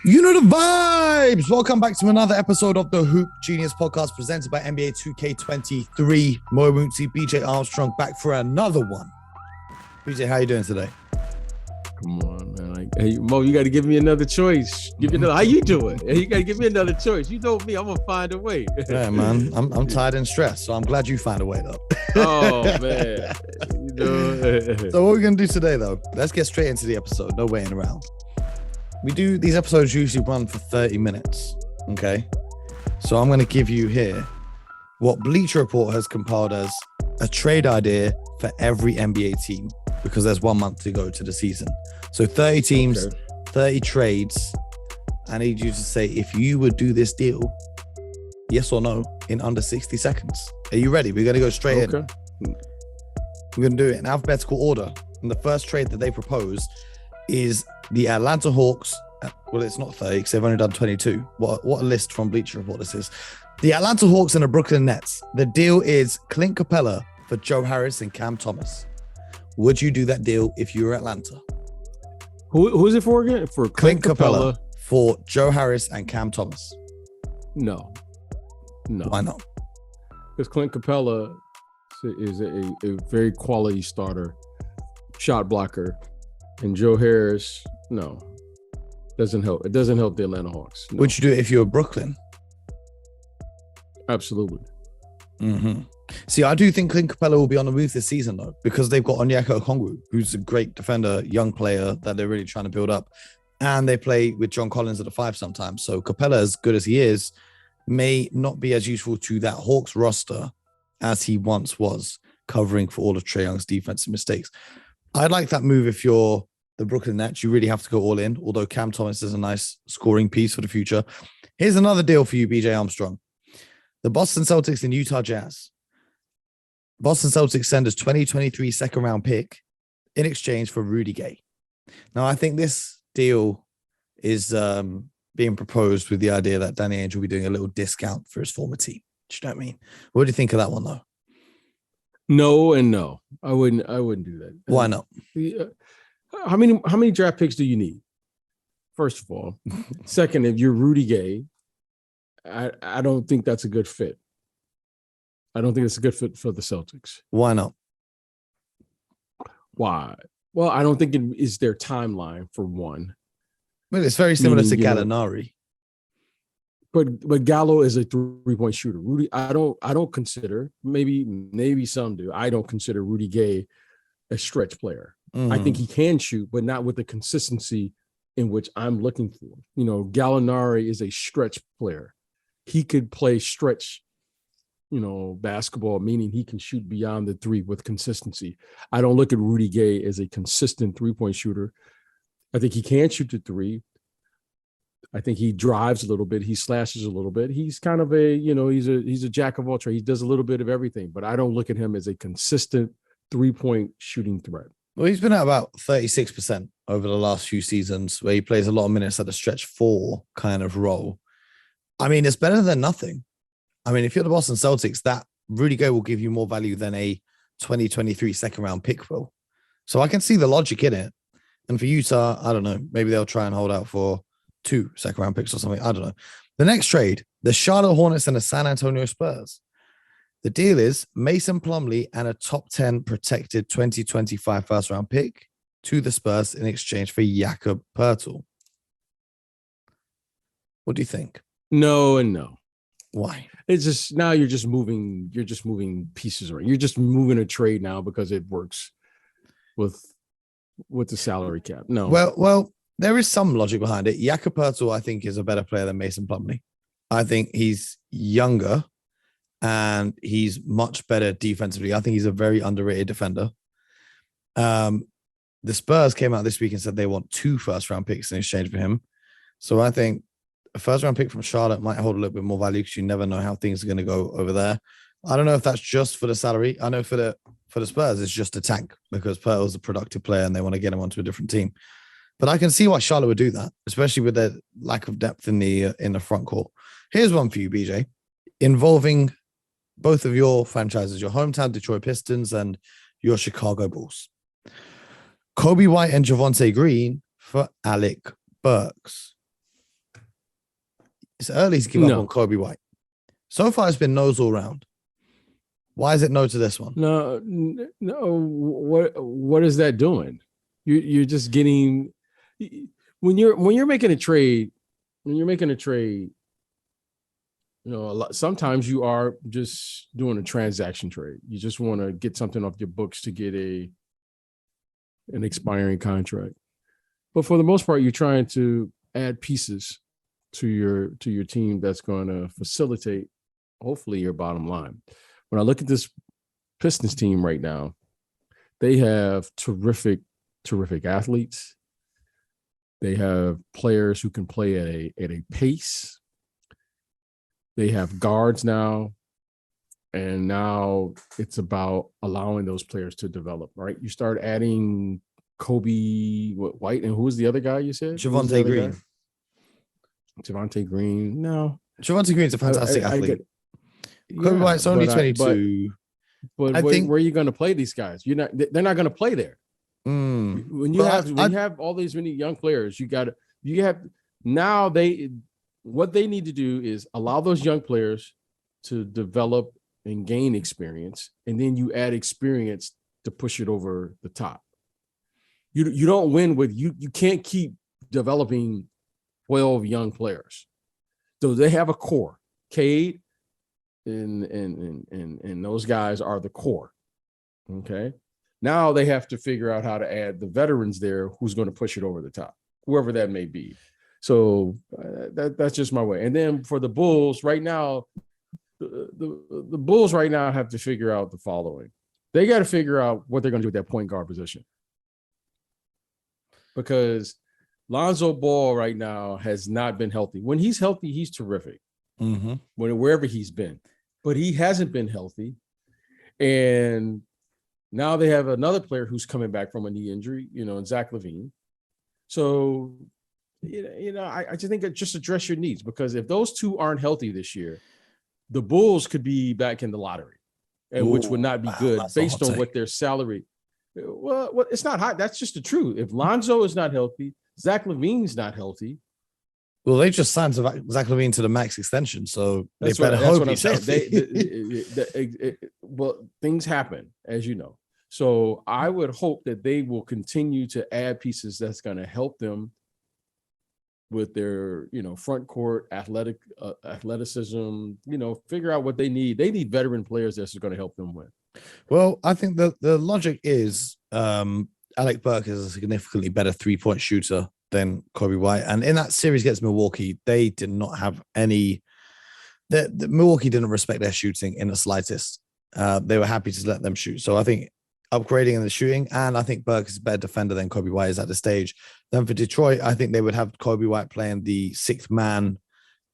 You know the vibes. Welcome back to another episode of the Hoop Genius podcast presented by NBA 2K23. Mo Moonty, BJ Armstrong back for another one. BJ, how you doing today? Come on, man. Like, hey, Mo, you got to give me another choice. Give me another. How you doing? You got to give me another choice. You know me. I'm gonna find a way. Yeah, man. I'm tired and stressed, so I'm glad you found a way though. Oh man. So what we're gonna do today though? Let's get straight into the episode. No waiting around. We do these episodes usually run for 30 minutes. Okay. So I'm gonna give you here what Bleacher Report has compiled as a trade idea for every NBA team because there's 1 month to go to the season. So 30 teams, okay. 30 trades. I need you to say if you would do this deal, yes or no, in under 60 seconds. Are you ready? We're going to go straight in. We're going to do it in alphabetical order. And the first trade that they propose is the Atlanta Hawks. Well, it's not 30 because they've only done 22. What a list from Bleacher Report this is. The Atlanta Hawks and the Brooklyn Nets. The deal is Clint Capella for Joe Harris and Cam Thomas. Would you do that deal if you were Atlanta? Who is it for again? For Clint Capella for Joe Harris and Cam Thomas. No. Why not? Because Clint Capella is a very quality starter, shot blocker, and Joe Harris, no, doesn't help. It doesn't help the Atlanta Hawks. No. Would you do it if you were Brooklyn? Absolutely. Mm-hmm. See, I do think Clint Capella will be on the move this season, though, because they've got Onyeka Okongwu, who's a great defender, young player that they're really trying to build up. And they play with John Collins at the 5 sometimes. So Capella, as good as he is, may not be as useful to that Hawks roster as he once was, covering for all of Trae Young's defensive mistakes. I'd like that move if you're the Brooklyn Nets. You really have to go all in, although Cam Thomas is a nice scoring piece for the future. Here's another deal for you, BJ Armstrong. The Boston Celtics and Utah Jazz. Boston Celtics send us 2023 second round pick in exchange for Rudy Gay. Now, I think this deal is being proposed with the idea that Danny Ainge will be doing a little discount for his former team. Do you know what I mean? What do you think of that one, though? No and no. I wouldn't do that. Why not? How many draft picks do you need? First of all. Second, if you're Rudy Gay, I don't think that's a good fit. I don't think it's a good fit for the Celtics. Why not? Why? Well, I don't think it is their timeline, for one. Well, it's very similar to Gallinari. But Gallo is a 3-point shooter. Rudy, I don't consider, maybe some do. I don't consider Rudy Gay a stretch player. I think he can shoot, but not with the consistency in which I'm looking for. You know, Gallinari is a stretch player. He could play stretch, basketball, meaning he can shoot beyond the 3 with consistency. I don't look at Rudy Gay as a consistent 3-point shooter. I think he can shoot the 3. I think he drives a little bit. He slashes a little bit. He's kind of he's a jack of all trades. He does a little bit of everything, but I don't look at him as a consistent 3-point shooting threat. Well, he's been at about 36% over the last few seasons where he plays a lot of minutes at the stretch 4 kind of role. I mean, it's better than nothing. I mean, if you're the Boston Celtics, that Rudy Gay will give you more value than a 2023 second round pick will. So I can see the logic in it. And for Utah, I don't know, maybe they'll try and hold out for 2 second round picks or something. I don't know. The next trade, the Charlotte Hornets and the San Antonio Spurs. The deal is Mason Plumlee and a top 10 protected 2025 first round pick to the Spurs in exchange for Jakob Poeltl. What do you think? No and no. Why? It's just now you're just moving pieces around. You're just moving a trade now because it works with the salary cap. No. Well, there is some logic behind it. Jakob Poeltl, I think, is a better player than Mason Plumlee. I think he's younger and he's much better defensively. I think he's a very underrated defender. The Spurs came out this week and said they want 2 first-round picks in exchange for him. So I think a first-round pick from Charlotte might hold a little bit more value because you never know how things are going to go over there. I don't know if that's just for the salary. I know for the Spurs, it's just a tank because Poeltl's a productive player and they want to get him onto a different team. But I can see why Charlotte would do that, especially with their lack of depth in the front court. Here's one for you, BJ, involving both of your franchises, your hometown Detroit Pistons and your Chicago Bulls. Kobe White and Javonte Green for Alec Burks. It's early to give up No. on Kobe White. So far, it's been no's all round. Why is it no to this one? No. What is that doing? You're just getting when you're making a trade. When you're making a trade, sometimes you are just doing a transaction trade. You just want to get something off your books to get an expiring contract. But for the most part, you're trying to add pieces to your team that's going to facilitate, hopefully, your bottom line. When I look at this Pistons team right now, they have terrific athletes. They have players who can play at a pace. They have guards now, and now it's about allowing those players to develop, right? You start adding Kobe White, and who was the other guy you said? Javonte Green. Javonte Green. No. Javonte Green's a fantastic athlete. Kobe White's only 22. But where are you going to play these guys? They're not going to play there. When you have all these many young players, what they need to do is allow those young players to develop and gain experience, and then you add experience to push it over the top. You don't win with you can't keep developing 12 young players. So they have a core. Cade and those guys are the core. Okay. Now they have to figure out how to add the veterans there who's going to push it over the top, whoever that may be. So that's just my way. And then for the Bulls right now, the Bulls right now have to figure out the following. They got to figure out what they're going to do with that point guard position. Because Lonzo Ball right now has not been healthy. When he's healthy, he's terrific. Mm-hmm. Wherever he's been. But he hasn't been healthy. And now they have another player who's coming back from a knee injury, Zach LaVine. So, I just think that just address your needs, because if those two aren't healthy this year, the Bulls could be back in the lottery, which would not be good based on what their salary. Well, it's not hot. That's just the truth. If Lonzo is not healthy, Zach LaVine's not healthy. Well, they just signed Zach LaVine to the max extension, so they better hope he's healthy. Well, things happen, as you know. So I would hope that they will continue to add pieces that's going to help them with their, front court athleticism. Figure out what they need. They need veteran players that's going to help them win. Well, I think the logic is Alec Burks is a significantly better 3-point shooter than Kobe White. And in that series against Milwaukee, they did not have any. Milwaukee didn't respect their shooting in the slightest. They were happy to let them shoot. So I think upgrading in the shooting, and I think Burks is a better defender than Kobe White is at this stage. Then for Detroit, I think they would have Kobe White playing the sixth man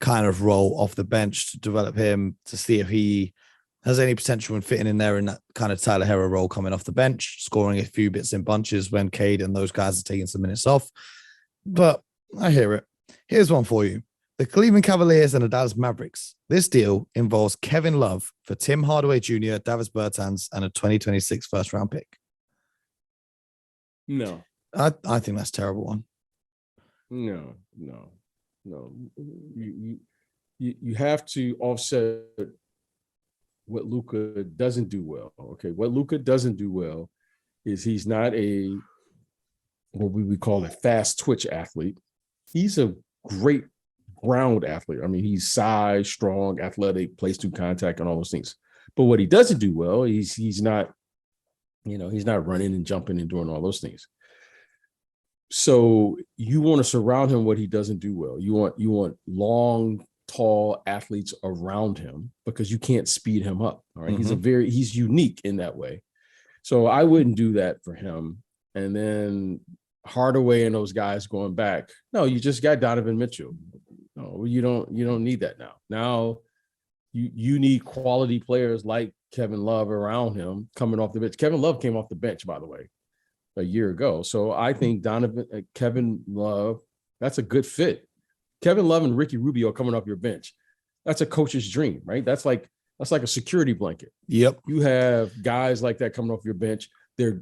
kind of role off the bench to develop him, to see if he has any potential in fitting in there in that kind of Tyler Hero role coming off the bench, scoring a few bits in bunches when Cade and those guys are taking some minutes off. But I hear it. Here's one for you. The Cleveland Cavaliers and the Dallas Mavericks. This deal involves Kevin Love for Tim Hardaway Jr., Davis Bertans, and a 2026 first-round pick. No. I think that's a terrible one. No. You have to offset what Luka doesn't do well. Okay, what Luka doesn't do well is he's not what we would call a fast twitch athlete. He's a great ground athlete. I mean, he's size, strong, athletic, plays through contact, and all those things. But what he doesn't do well, he's not running and jumping and doing all those things. So you want to surround him what he doesn't do well. You want long, tall athletes around him because you can't speed him up. All right. Mm-hmm. He's unique in that way. So I wouldn't do that for him. And then Hardaway and those guys going back. No, you just got Donovan Mitchell. No, you don't need that now. Now you need quality players like Kevin Love around him coming off the bench. Kevin Love came off the bench, by the way, a year ago. So I think Kevin Love, that's a good fit. Kevin Love and Ricky Rubio coming off your bench. That's a coach's dream, right? That's like a security blanket. Yep. You have guys like that coming off your bench. They're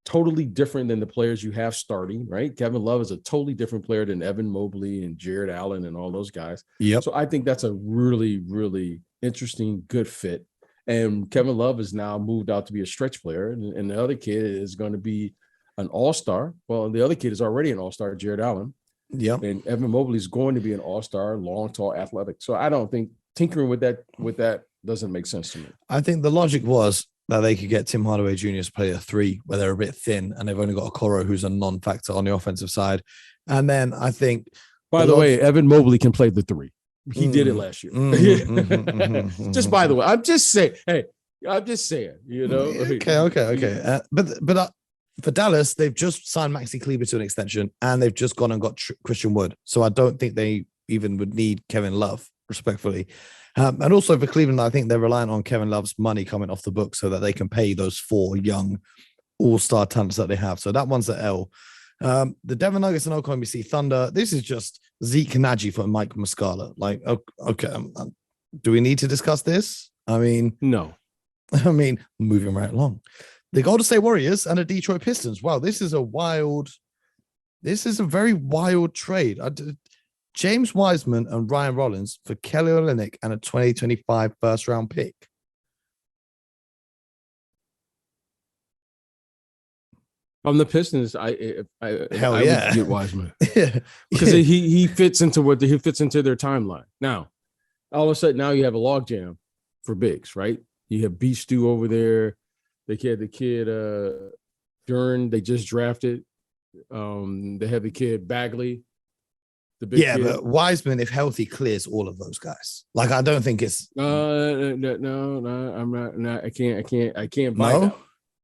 totally different than the players you have starting, right? Kevin Love is a totally different player than Evan Mobley and Jared Allen and all those guys. Yep. So I think that's a really, really interesting, good fit. And Kevin Love is now moved out to be a stretch player, and the other kid is going to be an all-star. Well, the other kid is already an all-star, Jared Allen. Yep. And Evan Mobley is going to be an all-star, long, tall, athletic. So I don't think tinkering with that doesn't make sense to me. I think the logic was that they could get Tim Hardaway Jr. to play a 3 where they're a bit thin and they've only got Okoro, who's a non-factor on the offensive side. And then I think, by the way, Evan Mobley can play the 3. He did it last year. Just by the way, I'm just saying, you know. Okay. But for Dallas, they've just signed Maxi Kleber to an extension and they've just gone and got Christian Wood. So I don't think they even would need Kevin Love, respectfully. And also for Cleveland, I think they're relying on Kevin Love's money coming off the book so that they can pay those 4 young all-star talents that they have. So that one's the L. The Denver Nuggets and Oklahoma City Thunder, this is just Zeke Nagy for Mike Muscala. Like, okay, do we need to discuss this? I mean, no. Moving right along. The Golden State Warriors and the Detroit Pistons. Wow, this is a very wild trade. James Wiseman and Ryan Rollins for Kelly Olynyk and a 2025 first-round pick. On the Pistons, I would get Wiseman because he fits into their timeline. Now, all of a sudden, now you have a logjam for bigs, right? You have Beast Stew over there. They had the kid Dern. They just drafted. They have the kid Bagley. The big kid. But Wiseman, if healthy, clears all of those guys. Like, I don't think it's no. I'm not. I can't buy that.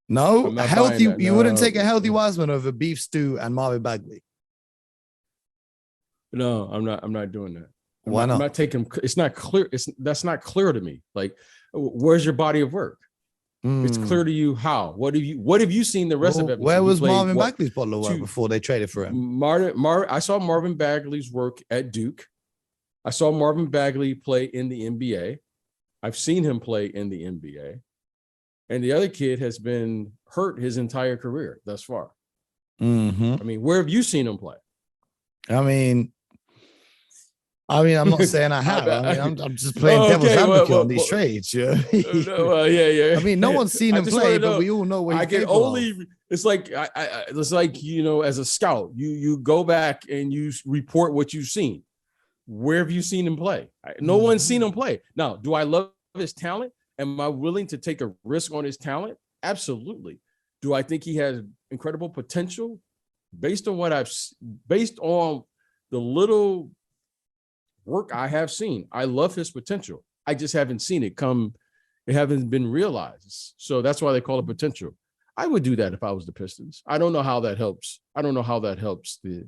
No, healthy. You wouldn't take a healthy Wiseman over Beef Stew and Marvin Bagley. No, I'm not doing that. Why not? I'm not taking. It's not clear. That's not clear to me. Like, where's your body of work? It's clear to you how. What have you seen the rest of it? Where was Marvin Bagley's bottle of work before they traded for him? I saw Marvin Bagley's work at Duke. I saw Marvin Bagley play in the NBA. I've seen him play in the NBA. And the other kid has been hurt his entire career thus far. Mm-hmm. I mean, where have you seen him play? I mean, I'm not saying I have. I'm just playing devil's advocate on these trades. Yeah. Yeah. I mean, no one's seen him play, but we all know where he's only. It's like it's like, you know, as a scout, you go back and you report what you've seen. Where have you seen him play? No one's seen him play. Now, do I love his talent? Am I willing to take a risk on his talent? Absolutely. Do I think he has incredible potential? Based on the little work I have seen, I love his potential. I just haven't seen it come. It haven't been realized. So that's why they call it potential. I would do that if I was the Pistons. I don't know how that helps. I don't know how that helps the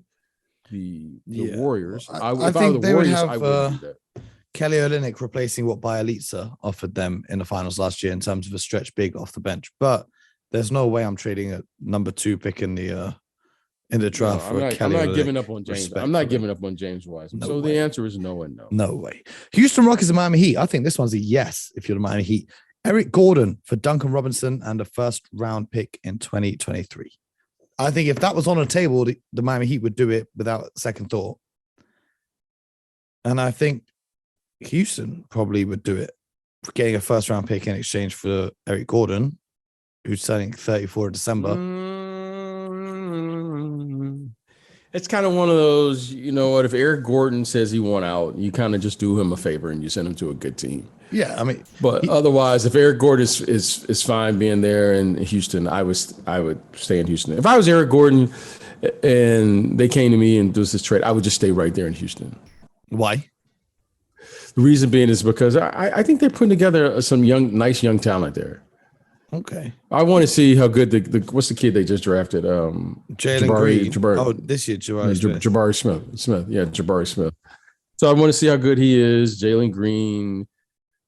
Warriors. I think they would have do that. Kelly Olynyk replacing what Bielitsa offered them in the finals last year in terms of a stretch big off the bench. But there's no way I'm trading a number 2 pick in the draft for Kelly. I'm not giving up on James. I'm not giving up on James Wiseman. So the answer is no and no. No way. Houston Rockets and Miami Heat. I think this one's a yes if you're the Miami Heat. Eric Gordon for Duncan Robinson and a first-round pick in 2023. I think if that was on the table, the Miami Heat would do it without second thought. And I think Houston probably would do it for getting a first-round pick in exchange for Eric Gordon, who's turning 34 in December. It's kind of one of those, you know what, if Eric Gordon says he want out, you kind of just do him a favor and you send him to a good team. Yeah, I mean, but otherwise, if Eric Gordon is fine being there in Houston, I would stay in Houston. If I was Eric Gordon and they came to me and does this trade, I would just stay right there in Houston. Why? The reason being is because I think they're putting together some nice young talent there. Okay. I want to see how good what's the kid they just drafted? Jalen Green. This year, Jabari Smith. Yeah, Jabari Smith. So I want to see how good he is. Jalen Green.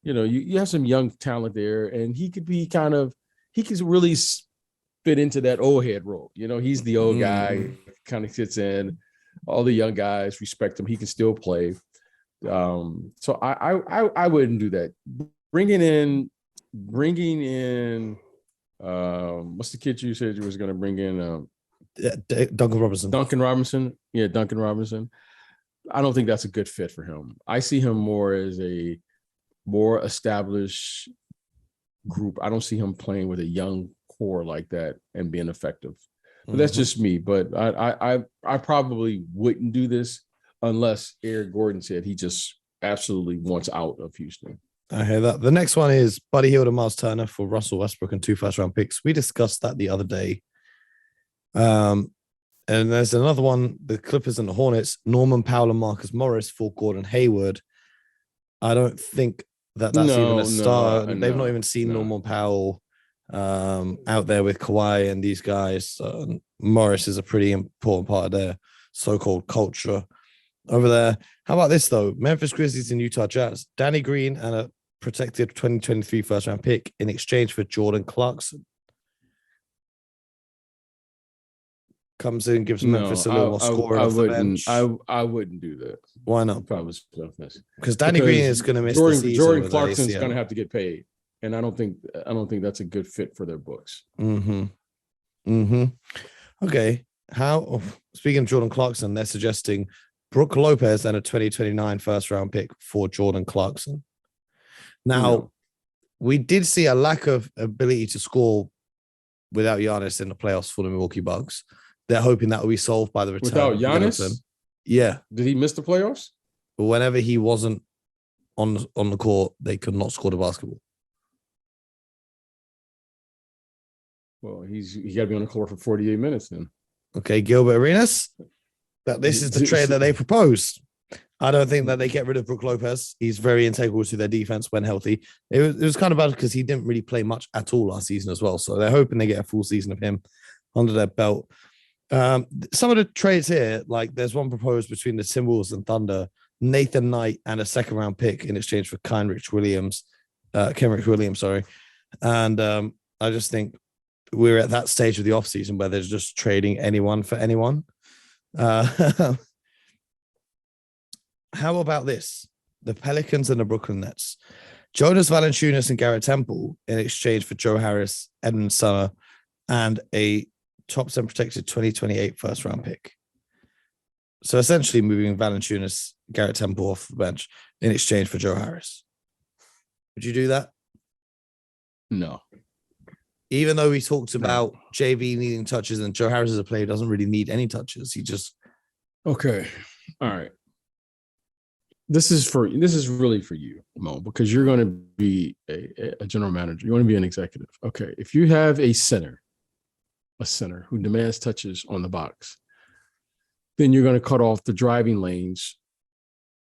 You know, you have some young talent there, and he could really fit into that old head role. You know, he's the old guy, kind of fits in. All the young guys respect him. He can still play. So I wouldn't do that. Bringing in What's the kid you said you was going to bring in? Duncan Robinson. Duncan Robinson. Yeah, Duncan Robinson. I don't think that's a good fit for him. I see him more as a more established group. I don't see him playing with a young core like that and being effective. But that's just me. But I probably wouldn't do this unless Eric Gordon said he just absolutely wants out of Houston. I hear that. The next one is Buddy Hield and Miles Turner for Russell Westbrook and 2 first-round picks. We discussed that the other day. And there's another one, the Clippers and the Hornets, Norman Powell and Marcus Morris for Gordon Hayward. I don't think that's even a start. They've not even seen Norman Powell out there with Kawhi and these guys. Morris is a pretty important part of their so-called culture over there. How about this, though? Memphis Grizzlies and Utah Jazz. Danny Green and a protected 2023 first-round pick in exchange for Jordan Clarkson. Comes in, gives Memphis a little more scoring off the bench. I wouldn't do that. Why not? If I was Memphis. Because Danny Green is going to miss the season. Jordan Clarkson's going to have to get paid, and I don't think that's a good fit for their books. Okay. Speaking of Jordan Clarkson, they're suggesting Brook Lopez and a 2029 first-round pick for Jordan Clarkson. Now, we did see a lack of ability to score without Giannis in the playoffs for the Milwaukee Bucks. They're hoping that will be solved by the return. Without Giannis? Yeah. Did he miss the playoffs? But whenever he wasn't on the court, they could not score the basketball. Well, he got to be on the court for 48 minutes then. Okay, Gilbert Arenas. This is the trade that they proposed. I don't think that they get rid of Brook Lopez. He's very integral to their defense when healthy. It was kind of bad because he didn't really play much at all last season as well. So they're hoping they get a full season of him under their belt. Some of the trades here, like there's one proposed between the Timberwolves and Thunder, Nathan Knight and a second-round pick in exchange for Kenrich Williams, sorry. And I just think we're at that stage of the offseason where they're just trading anyone for anyone. How about this? The Pelicans and the Brooklyn Nets. Jonas Valanciunas and Garrett Temple in exchange for Joe Harris, Edmund Sumner, and a top 10 protected 2028 first-round pick. So essentially moving Valanciunas, Garrett Temple off the bench in exchange for Joe Harris. Would you do that? No. Even though we talked about JV needing touches and Joe Harris as a player doesn't really need any touches. He just... Okay. All right. This is really for you, Mo, because you're going to be a general manager. You want to be an executive. Okay. If you have a center who demands touches on the box, then you're going to cut off the driving lanes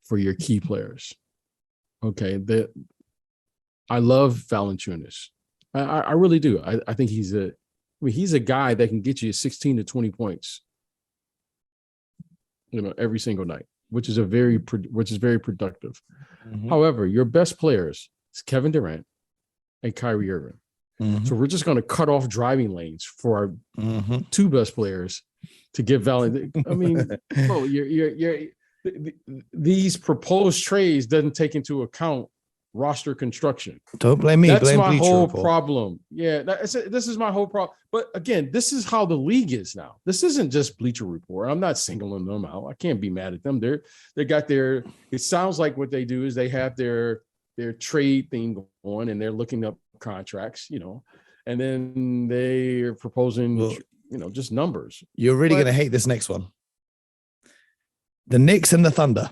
for your key players. Okay. I love Valanciunas. I really do. I think he's a guy that can get you 16 to 20 points, every single night, which is very productive. Mm-hmm. However, your best players is Kevin Durant and Kyrie Irving. Mm-hmm. So we're just going to cut off driving lanes for our two best players to give Valanciunas. I mean, these proposed trades doesn't take into account roster construction. Don't blame me. That's blame my Bleacher whole Report. Problem. Yeah, this is my whole problem. But again, this is how the league is now. This isn't just Bleacher Report. I'm not singling them out. I can't be mad at them. They got their. It sounds like what they do is they have their trade thing going and they're looking up contracts, and then they are proposing, just numbers. You're really going to hate this next one. The Knicks and the Thunder.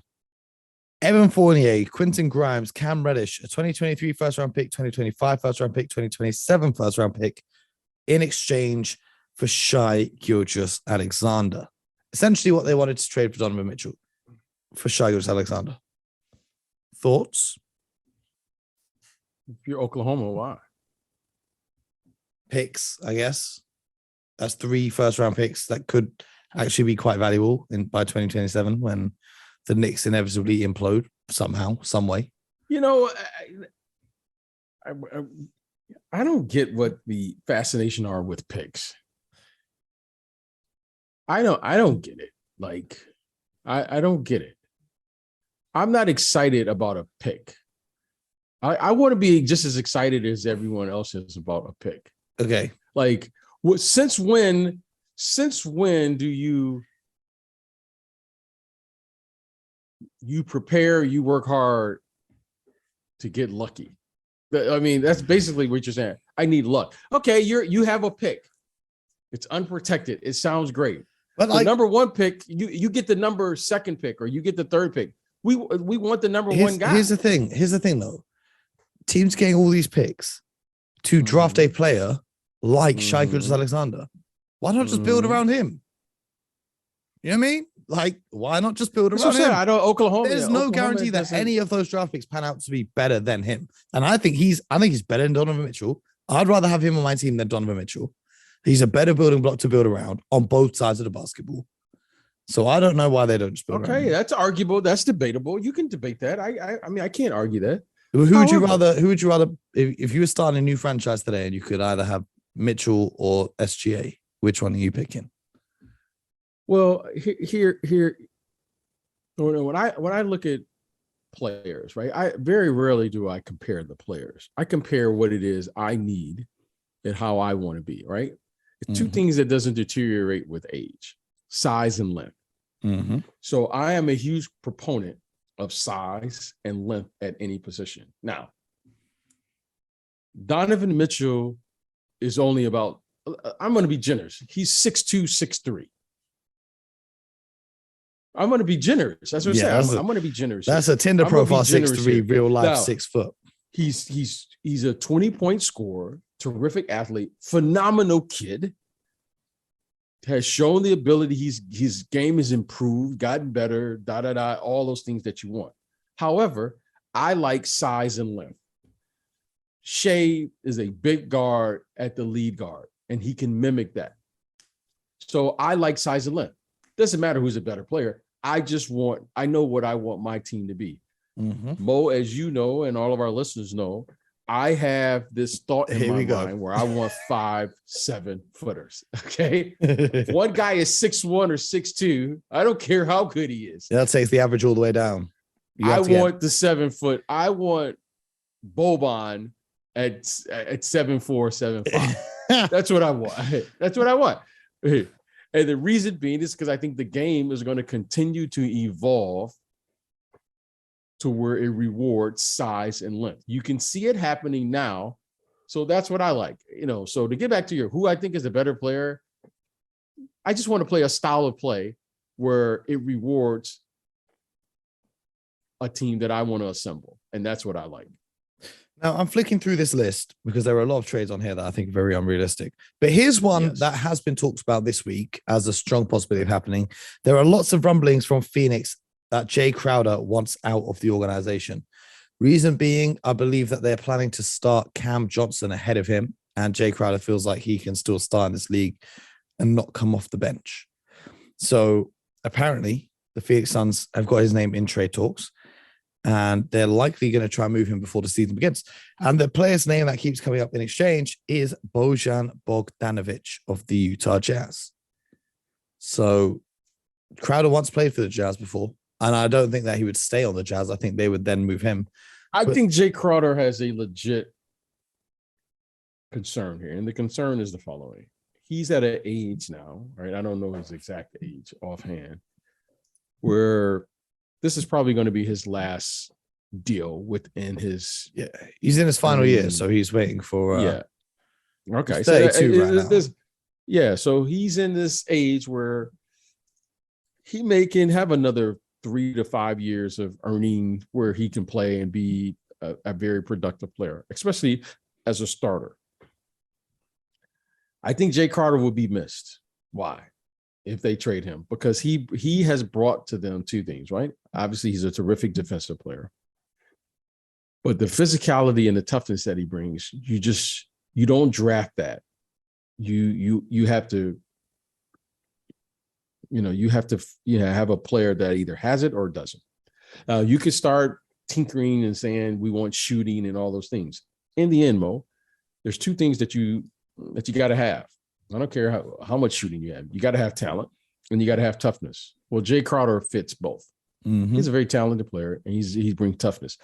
Evan Fournier, Quentin Grimes, Cam Reddish, a 2023 first-round pick, 2025 first-round pick, 2027 first-round pick in exchange for Shai Gilgeous-Alexander. Essentially what they wanted to trade for Donovan Mitchell for Shai Gilgeous-Alexander. Thoughts? If you're Oklahoma, why? Picks, I guess. That's 3 first-round picks that could actually be quite valuable by 2027 when the Knicks inevitably implode somehow, some way. I don't get what the fascination are with picks. I don't get it. Like, I don't get it. I'm not excited about a pick. I want to be just as excited as everyone else is about a pick. Okay. Like, what? Since when? Since when do you prepare? You work hard to get lucky. I mean, that's basically what you're saying. I need luck. Okay, you have a pick. It's unprotected. It sounds great. But the number one pick, you get the number second pick, or you get the third pick. We want the number one guy. Here's the thing though. Teams getting all these picks to draft a player like Shai Gilgeous-Alexander. Why not just build around him? You know what I mean? Like, why not just build around him? I know Oklahoma. There's no guarantee that any of those draft picks pan out to be better than him. And I think he's better than Donovan Mitchell. I'd rather have him on my team than Donovan Mitchell. He's a better building block to build around on both sides of the basketball. So I don't know why they don't just build around him. That's arguable. That's debatable. You can debate that. I mean, I can't argue that. Who would you rather if you were starting a new franchise today and you could either have Mitchell or SGA, which one are you picking? Well, here, when I look at players, right? I very rarely do I compare the players. I compare what it is I need and how I want to be, right? It's two things that doesn't deteriorate with age: size and length. So I am a huge proponent of size and length at any position. Now, Donovan Mitchell is only about, I'm going to be generous. He's 6'2", 6'3". I'm going to be generous. That's what I'm saying. I'm going to be generous. That's a Tinder profile, 6'3", real life now, 6 foot. He's a 20-point scorer, terrific athlete, phenomenal kid. Has shown the ability. His game has improved, gotten better, all those things that you want. However, I like size and length. Shai is a big guard at the lead guard, and he can mimic that. So I like size and length. Doesn't matter who's a better player. I know what I want my team to be. Mo, as you know, and all of our listeners know, I have this thought in my mind where I want 5, 7 footers. Okay. If one guy is 6'1" or 6'2", I don't care how good he is. That takes the average all the way down. I want the 7 foot. I want Boban at 7'4", 7'5". That's what I want. That's what I want. And the reason being is because I think the game is going to continue to evolve to where it rewards size and length. You can see it happening now. So that's what I like. So to get back to who I think is a better player, I just want to play a style of play where it rewards a team that I want to assemble. And that's what I like. Now, I'm flicking through this list because there are a lot of trades on here that I think are very unrealistic. But here's one that has been talked about this week as a strong possibility of happening. There are lots of rumblings from Phoenix that Jay Crowder wants out of the organization. Reason being, I believe that they're planning to start Cam Johnson ahead of him, and Jay Crowder feels like he can still start in this league and not come off the bench. So apparently, the Phoenix Suns have got his name in trade talks, and they're likely going to try and move him before the season begins. And the player's name that keeps coming up in exchange is Bojan Bogdanovic of the Utah Jazz. So Crowder once played for the Jazz before, and I don't think that he would stay on the Jazz. I think they would then move him. I think Jay Crowder has a legit concern here, and the concern is the following. He's at an age now, right? I don't know his exact age offhand, where this is probably going to be his last deal within his. Yeah, he's in his final year, so he's waiting for. Okay, 32 right now. Yeah, so he's in this age where he can have another 3 to 5 years of earning where he can play and be a very productive player, especially as a starter. I think Jay Crowder will be missed. Why? If they trade him, because he has brought to them 2 things, right? Obviously, he's a terrific defensive player, but the physicality and the toughness that he brings, you don't draft that. You have to, have a player that either has it or doesn't. You could start tinkering and saying we want shooting and all those things. In the end, Mo, there's 2 things that you got to have. I don't care how much shooting you have. You got to have talent and you got to have toughness. Well, Jay Crowder fits both. He's a very talented player and he brings toughness.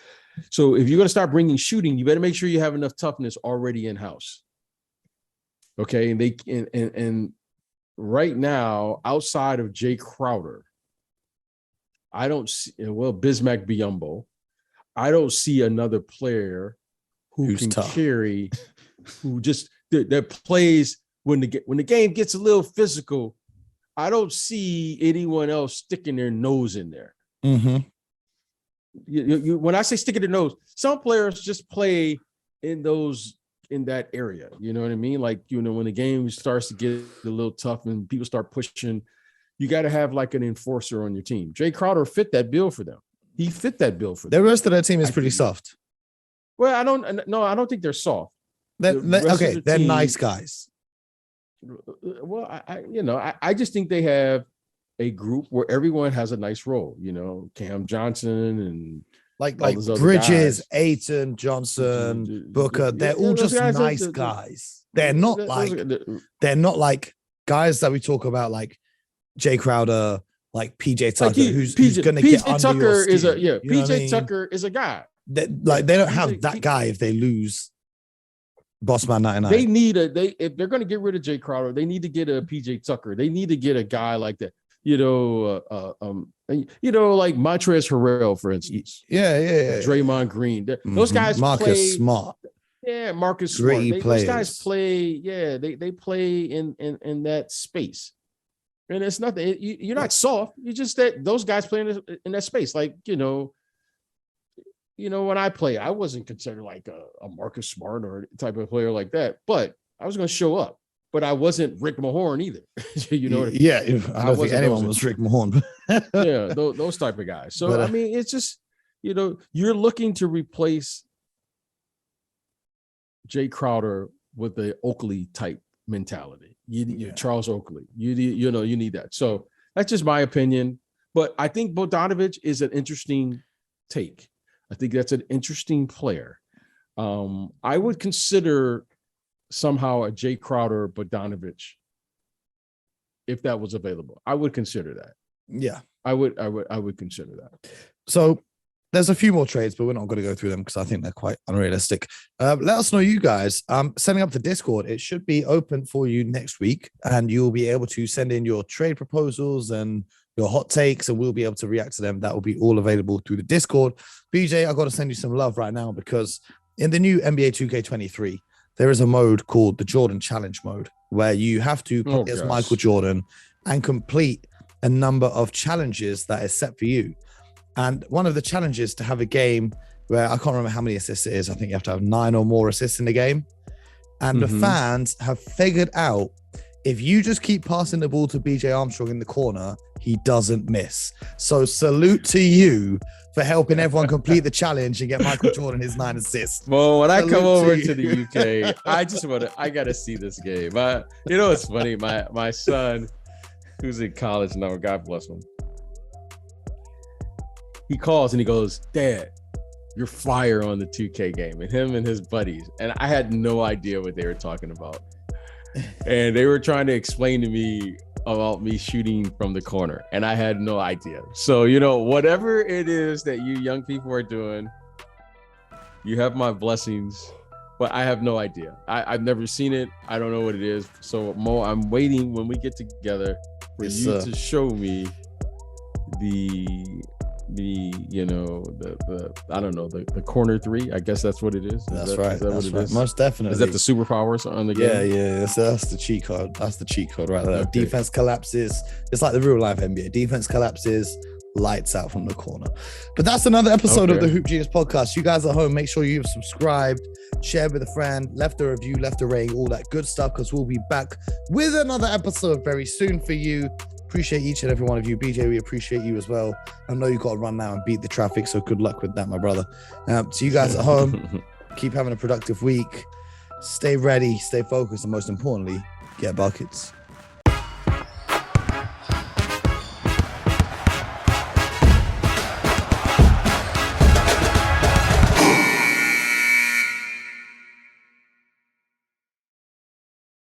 So if you're going to start bringing shooting, you better make sure you have enough toughness already in house. Okay, and right now, outside of Jay Crowder, I don't see Bismack Biyombo. I don't see another player who can carry, who just that plays when the game gets a little physical. I don't see anyone else sticking their nose in there. Mm-hmm. When I say sticking their nose, some players just play in that area. You know what I mean? Like, when the game starts to get a little tough and people start pushing, you got to have like an enforcer on your team. Jay Crowder fit that bill for them. He fit that bill for them. The rest of their team is pretty soft. Well, I don't think they're soft. They're nice guys. Well, I just think they have a group where everyone has a nice role. Cam Johnson and like Bridges, Ayton, Johnson, Booker. They're all just nice guys. They're not like guys that we talk about like Jay Crowder, like PJ Tucker, who's going to get under your skin. PJ Tucker is a guy. They don't have that guy if they lose Bossman 99. They need if they're going to get rid of Jay Crowder, they need to get a PJ Tucker. They need to get a guy like that. Like Montrezl Harrell, for instance. Yeah. Draymond Green. Those guys Marcus Smart. Yeah, Marcus Smart. Those guys play. Yeah, they play in that space. And it's nothing. You're not soft. You just that those guys play in that space. Like, when I play, I wasn't considered like a Marcus Smart or type of player like that, but I was going to show up. But I wasn't Rick Mahorn either. You know what I mean? Yeah, I don't think anyone was Rick Mahorn. Yeah, those type of guys. So, but, it's just, you're looking to replace Jay Crowder with the Oakley type mentality. Charles Oakley. You need that. So that's just my opinion. But I think Bogdanovic is an interesting take. I think that's an interesting player. I would consider somehow a Jay Crowder Bogdanovic if that was available. I would consider that. Yeah, I would consider that. So there's a few more trades, but we're not going to go through them because I think they're quite unrealistic. Let us know, you guys. Setting up the Discord, it should be open for you next week, and you'll be able to send in your trade proposals and your hot takes, and we'll be able to react to them. That will be all available through the Discord. BJ, I got to send you some love right now because in the new NBA 2K23, there is a mode called the Jordan Challenge mode where you have to play as Michael Jordan and complete a number of challenges that is set for you. And one of the challenges to have a game where I can't remember how many assists it is. I think you have to have 9 or more assists in the game. And the fans have figured out if you just keep passing the ball to BJ Armstrong in the corner, he doesn't miss. So salute to you for helping everyone complete the challenge and get Michael Jordan his 9 assists. Well, when I come over to the UK, I got to see this game. It's funny. My son, who's in college now, God bless him. He calls and he goes, "Dad, you're fire on the 2K game." And him and his buddies. And I had no idea what they were talking about. And they were trying to explain to me about me shooting from the corner. And I had no idea. So, whatever it is that you young people are doing, you have my blessings. But I have no idea. I've never seen it. I don't know what it is. So, Mo, I'm waiting when we get together for you to show me the I don't know, the corner 3. I guess that's what it is. That's right. Is that what it is? Most definitely. Is that the superpowers on the game? Yeah. That's the cheat code. That's the cheat code right there. Okay. Defense collapses. It's like the real life NBA. Defense collapses, lights out from the corner. But that's another episode of the Hoop Genius podcast. You guys at home, make sure you've subscribed, shared with a friend, left a review, left a rating, all that good stuff, because we'll be back with another episode very soon for you. Appreciate each and every one of you. BJ, we appreciate you as well. I know you got to run now and beat the traffic, so good luck with that, my brother. So you guys at home, keep having a productive week. Stay ready, stay focused, and most importantly, get buckets.